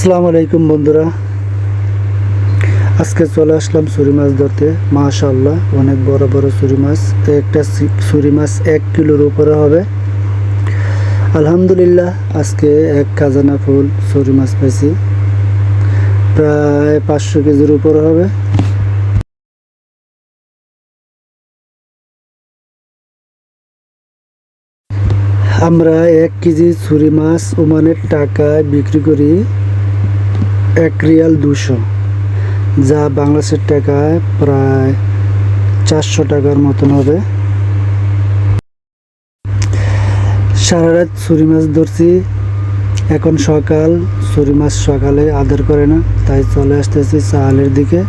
আসসালামু আলাইকুম বন্ধুরা, আজকে চলে আসলাম ছুরি মাছ ধরতে। মাশাআল্লাহ, অনেক বড় বড় ছুরি মাছ। একটা ছুরি মাছ 1 কিলোর উপরে হবে। আলহামদুলিল্লাহ, আজকে এক খাজানা ফুল ছুরি মাছ পেয়েছি, প্রায় 500 কেজির উপরে হবে। আমরা 1 কেজি ছুরি মাছ ওমানের টাকায় বিক্রি করি 1 রিয়াল 200, যা বাংলাদেশের টাকায় প্রায় 400 টাকার মতন হবে। সারা রাত ছুরি মাছ ধরছি। এখন সকাল, ছুরি মাছ সকালে আদর করে না, তাই চলে আসতেছি চালের দিকে।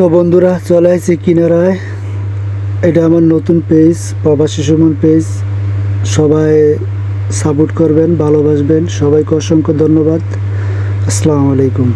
তো বন্ধুরা, চলে আসছি কিনারায়। এটা আমার নতুন পেজ, প্রবাসী সুমন পেজ। সবাই সাপোর্ট করবেন, ভালোবাসবেন। সবাইকে অসংখ্য ধন্যবাদ। আসসালামু আলাইকুম।